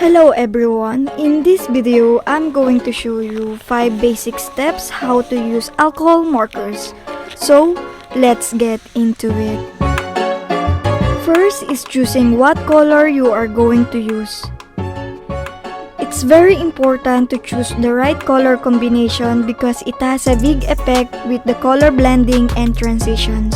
Hello everyone, in this video I'm going to show you 5 basic steps how to use alcohol markers. So let's get into it. First is choosing what color you are going to use. It's very important to choose the right color combination because it has a big effect with the color blending and transitions.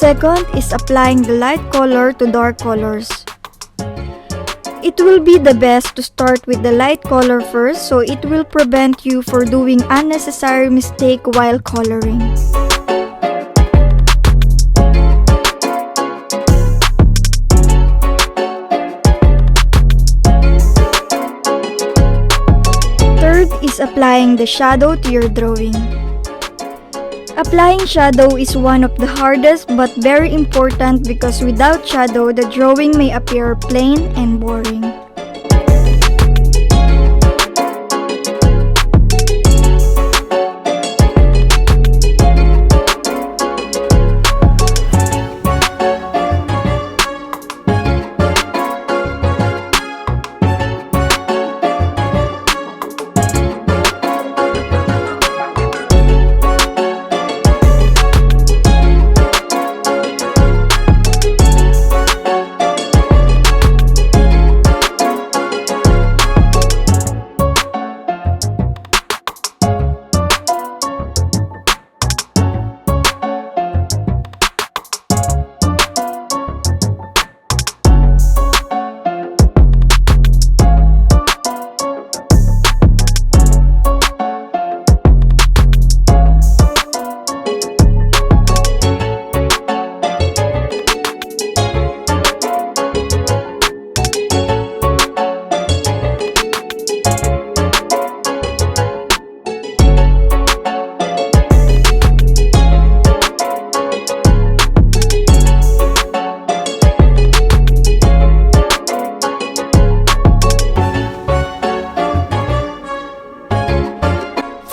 Second is applying the light color to dark colors. It will be the best to start with the light color first so it will prevent you from doing unnecessary mistake while coloring. Third is applying the shadow to your drawing. Applying shadow is one of the hardest but very important because without shadow, the drawing may appear plain and boring.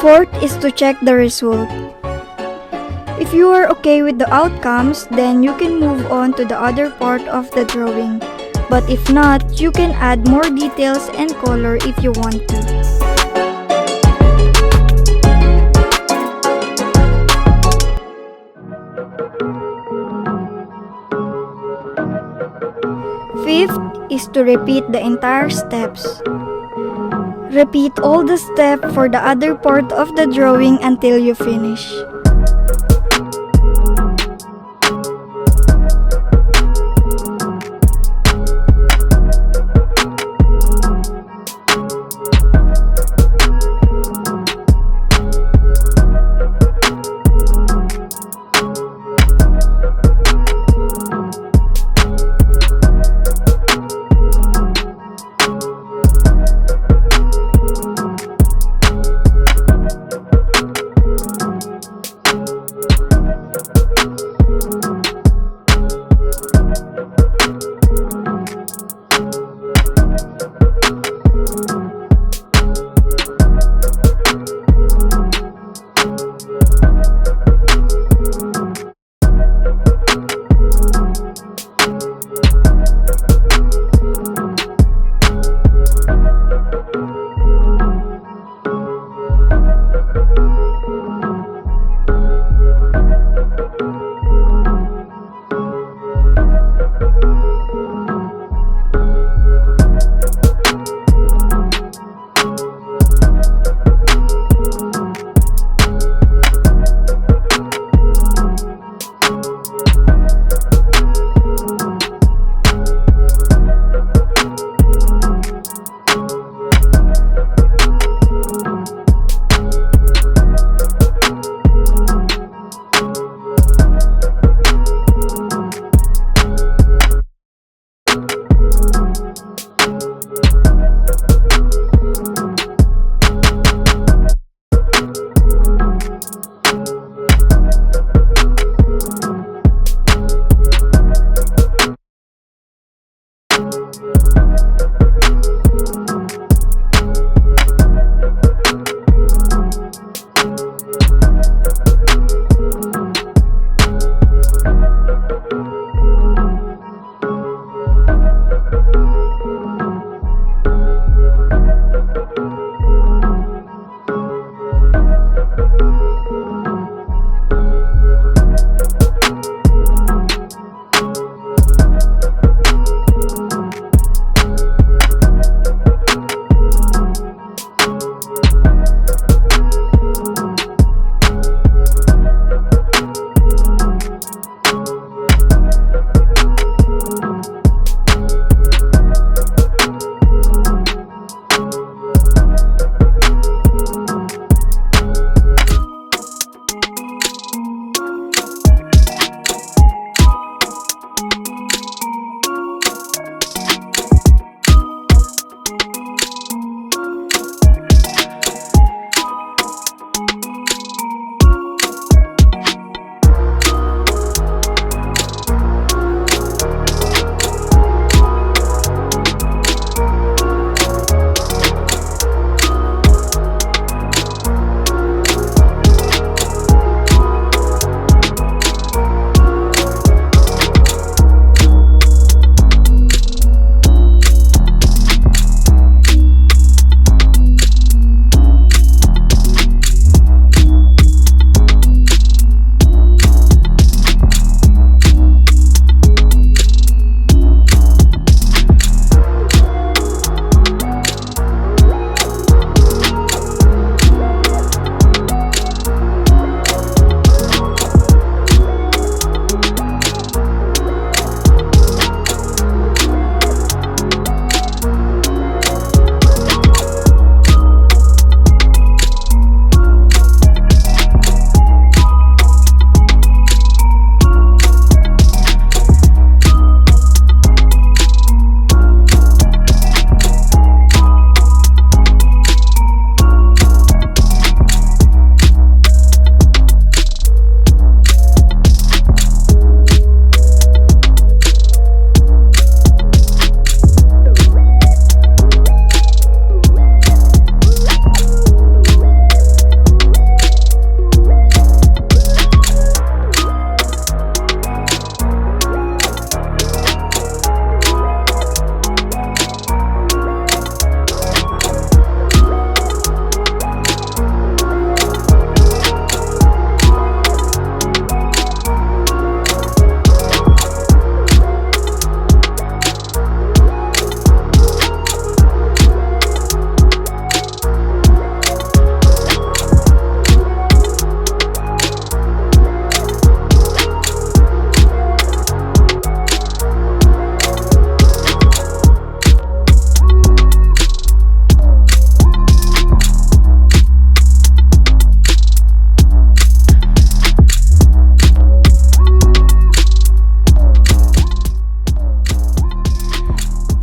Fourth is to check the result. If you are okay with the outcomes, then you can move on to the other part of the drawing. But if not, you can add more details and color if you want to. Fifth is to repeat the entire steps. Repeat all the steps for the other part of the drawing until you finish.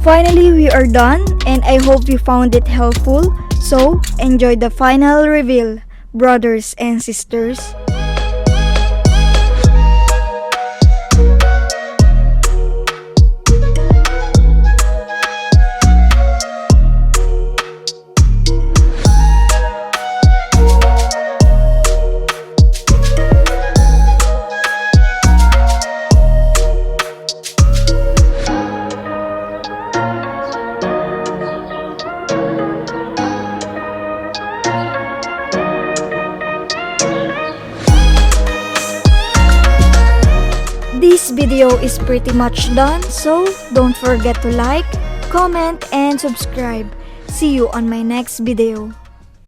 Finally, we are done and I hope you found it helpful. So, enjoy the final reveal, brothers and sisters. This video is pretty much done, so don't forget to like, comment, and subscribe. See you on my next video.